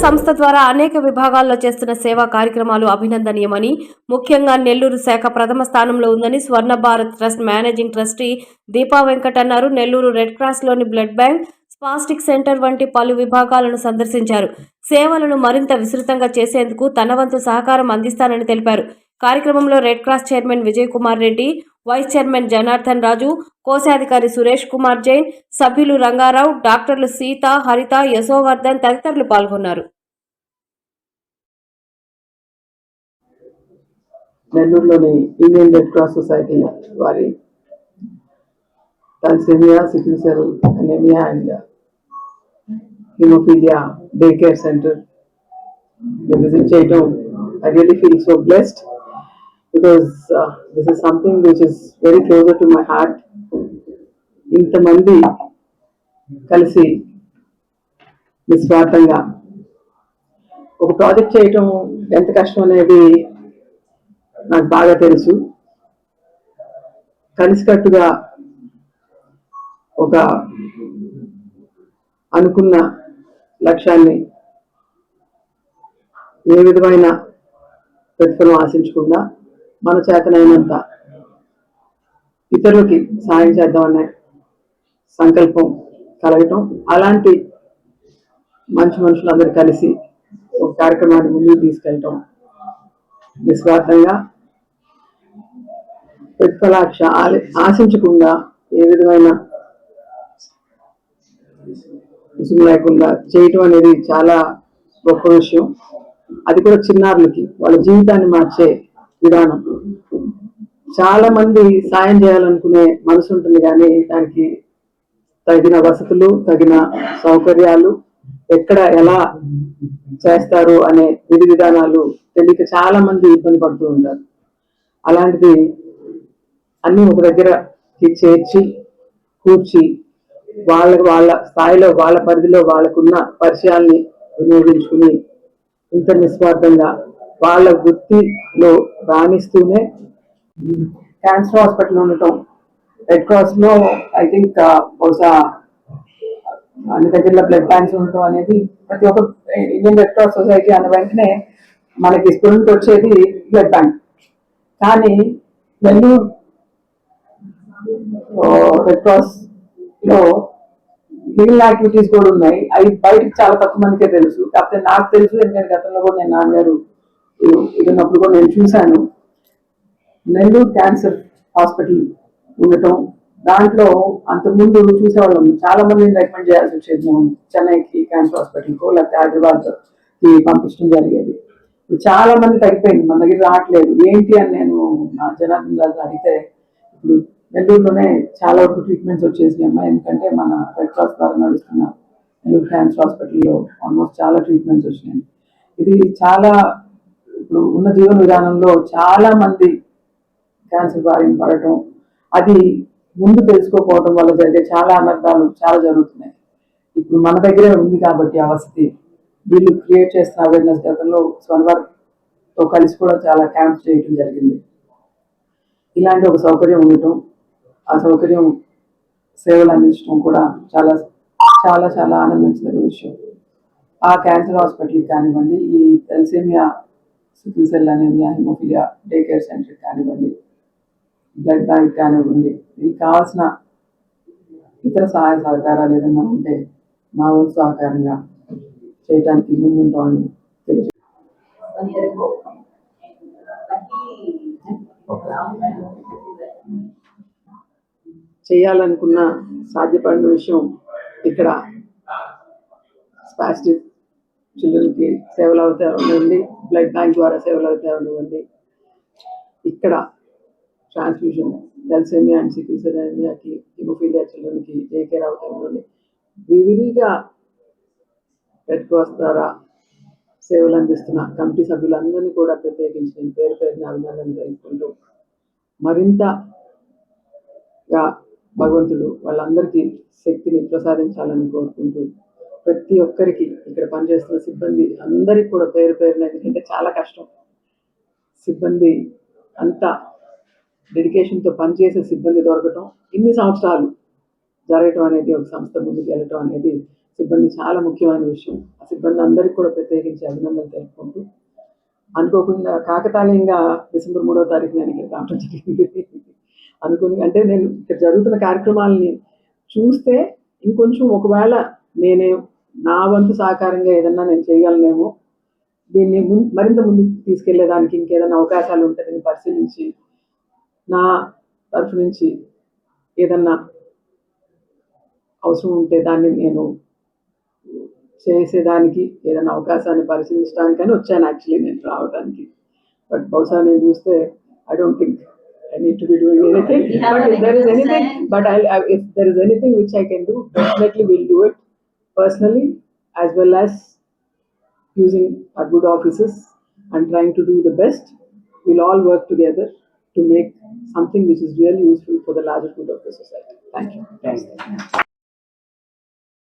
సంస్థ ద్వారా అనేక విభాగాల్లో చేస్తున్న సేవా కార్యక్రమాలు అభినందనీయమని, ముఖ్యంగా నెల్లూరు శాఖ ప్రథమ స్థానంలో ఉందని Swarna Bharat trust managing trustee Deepa Venkat అన్నారు. నెల్లూరు రెడ్ క్రాస్లోని బ్లడ్ బ్యాంక్, స్పాస్టిక్ సెంటర్ వంటి పలు విభాగాలను సందర్శించారు. సేవలను మరింత విస్తృతంగా చేసేందుకు తన వంతు సహకారం అందిస్తానని తెలిపారు. కార్యక్రమంలో red cross chairman Vijay Kumar Reddy, vice chairman Janardhan Raju, కోశాధికారి సురేష్ కుమార్ జైన్, సభ్యులు రంగారావు, డాక్టర్లు సీత, హరిత, యశోవర్ధన్ తదితరులు పాల్గొన్నారు. నెల్లూరులోని ఇండియన్ రెడ్ క్రాస్ సొసైటీ వారి thalassaemia, sickle cell anaemia and haemophilia day care centre visit చేయడం I really feel so blessed because this is something which is very closer to my heart. ఇంతమంది కలిసి నిస్వార్థంగా ఒక ప్రాజెక్ట్ చేయటం ఎంత కష్టం అనేది నాకు బాగా తెలుసు. కలిసికట్టుగా ఒక అనుకున్న లక్ష్యాన్ని ఏ విధమైన ప్రతిఫలం ఆశించకుండా మన చేతనైనంత ఇతరులకి సాయం చేద్దామనే సంకల్పం కలగటం, అలాంటి మంచి మనుషులందరూ కలిసి ఒక కార్యక్రమాన్ని ముందుకు తీసుకెళ్ళటం, నిస్వార్థంగా ప్రతిఫలాక్ష ఆశించకుండా ఏ విధమైన రుసుము లేకుండా చేయటం అనేది చాలా గొప్ప విషయం. అది కూడా చిన్నారులకి వాళ్ళ జీవితాన్ని మార్చే విధానం. చాలా మంది సాయం చేయాలనుకునే మనసు ఉంటుంది, కానీ దానికి తగిన వసతులు, తగిన సౌకర్యాలు, ఎక్కడ ఎలా చేస్తారు అనే విధి విధానాలు తెలియక చాలా మంది ఇబ్బంది పడుతూ ఉంటారు. అలాంటిది అన్ని ఒక దగ్గరకి చేర్చి కూర్చి వాళ్ళ స్థాయిలో, వాళ్ళ పరిధిలో వాళ్ళకున్న పరిచయాల్ని వినియోగించుకుని ఇంత నిస్వార్థంగా వాళ్ళ వృత్తిలో రాణిస్తూనే క్యాన్సర్ హాస్పిటల్ ఉండటం, రెడ్ క్రాస్ లో ఐ థింక్ బహుశా అన్ని దగ్గరలో బ్లడ్ బ్యాంక్స్ ఉండటం అనేది ప్రతి ఒక్క ఇండియన్ రెడ్ క్రాస్ సొసైటీ అన్న వెంటనే మనకి స్టూడెంట్ వచ్చేది బ్లడ్ బ్యాంక్. కానీ నెల్లూరు రెడ్ క్రాస్ లో మిగిలిన యాక్టివిటీస్ కూడా ఉన్నాయి. అవి బయటకు చాలా తక్కువ మందికే తెలుసు. కాకపోతే నాకు తెలుసు, ఎందుకంటే గతంలో కూడా నేను నాన్నగారు ఉన్నప్పుడు కూడా నేను చూశాను. నెల్లూరు క్యాన్సర్ హాస్పిటల్ ఉండటం, దాంట్లో అంతకుముందు చూసేవాళ్ళం చాలా మందిని రికమెండ్ చేయాల్సి వచ్చేది. మేము చెన్నైకి క్యాన్సర్ హాస్పిటల్కో లేకపోతే హైదరాబాద్కి పంపించడం జరిగేది. చాలా మంది తగ్గిపోయింది, మన దగ్గర రావట్లేదు ఏంటి అని నేను నా జనార్దన్ రాజు అడిగితే, ఇప్పుడు నెల్లూరులోనే చాలా వరకు ట్రీట్మెంట్స్ వచ్చేసి అమ్మాయి, ఎందుకంటే మన రెడ్ క్రాస్ ద్వారా నడుస్తున్న నెల్లూరు క్యాన్సర్ హాస్పిటల్లో ఆల్మోస్ట్ చాలా ట్రీట్మెంట్స్ వచ్చినాయి. ఇది చాలా ఇప్పుడు ఉన్న జీవన విధానంలో చాలా మంది క్యాన్సర్ బారిన పడటం, అది ముందు తెలుసుకోకపోవడం వల్ల జరిగే చాలా అనర్థాలు చాలా జరుగుతున్నాయి. ఇప్పుడు మన దగ్గరే ఉంది కాబట్టి ఆ వసతి, వీళ్ళు క్రియేట్ చేస్తున్న అవేర్నెస్, గతంలో స్వర్ణవర్తో కలిసి కూడా చాలా క్యాంప్స్ చేయడం జరిగింది. ఇలాంటి ఒక సౌకర్యం ఉండటం, ఆ సౌకర్యం సేవలు అందించడం కూడా చాలా చాలా చాలా ఆనందించదగ్గ విషయం. ఆ క్యాన్సర్ హాస్పిటల్కి కానివ్వండి, ఈ thalassaemia, sickle cell anaemia, haemophilia day care సెంటర్కి కానివ్వండి, బ్లడ్ బ్యాంక్ కానివ్వండి, దీనికి కావాల్సిన ఇతర సహాయ సహకారాలు ఏదైనా ఉంటే మా వంతు సహకారంగా చేయడానికి ముందుంటామని తెలియజేస్తాను. చేయాలనుకున్న సాధ్యపడిన విషయం ఇక్కడ స్పాస్టిక్ చిల్డ్రన్కి సేవలు అవుతాయండి, బ్లడ్ బ్యాంక్ ద్వారా సేవలు అవుతాయండి, ఇక్కడ transfusion thalassaemia and sickle cell అనీమియాకి, హిమోఫీలియా చిల్డ్రన్కి డే కేర్ అవుతాయండి. వివిధిగా రెడ్ క్రాస్ ద్వారా సేవలు అందిస్తున్న కమిటీ సభ్యులందరినీ కూడా ప్రత్యేకించి నేను పేరు పేరున అభినందనలు తెలుపుకుంటూ, మరింతగా భగవంతుడు వాళ్ళందరికీ శక్తిని ప్రసాదించాలని కోరుకుంటూ, ప్రతి ఒక్కరికి ఇక్కడ పనిచేస్తున్న సిబ్బంది అందరికీ కూడా పేరు పేరున, ఎందుకంటే చాలా కష్టం, సిబ్బంది అంతా డెడికేషన్తో పనిచేసే సిబ్బంది దొరకటం, ఇన్ని సంవత్సరాలు జరగటం అనేది, ఒక సంస్థ ముందుకు వెళ్ళటం అనేది సిబ్బంది చాలా ముఖ్యమైన విషయం. ఆ సిబ్బంది అందరికీ కూడా ప్రత్యేకించి అభినందనలు తెలుపుకుంటూ, అనుకోకుండా కాకతాళీయంగా డిసెంబర్ 3వ తారీఖు నేను ఇక్కడికి రావడం జరిగింది. అంటే నేను ఇక్కడ జరుగుతున్న కార్యక్రమాలని చూస్తే ఇంకొంచెం ఒకవేళ నేనే నా వంతు సహకారంగా ఏదన్నా నేను చేయగలనేమో, దీన్ని మరింత ముందుకు తీసుకెళ్లేదానికి ఇంకేదైనా అవకాశాలు ఉంటే నేను పరిశీలించి నా తరఫు నుంచి ఏదన్నా అవసరం ఉంటే దాన్ని నేను చేసేదానికి ఏదైనా అవకాశాన్ని పరిశీలించడానికని వచ్చాను యాక్చువల్లీ నేను రావడానికి. బట్ బహుశా నేను చూస్తే I don't think I need to be doing anything. But if there is anything, if there is anything which I can do, definitely we'll do it personally, as well as using our good offices and trying to do the best. We'll all work together to make something which is really useful for the larger good of the society. Thank you. Thanks.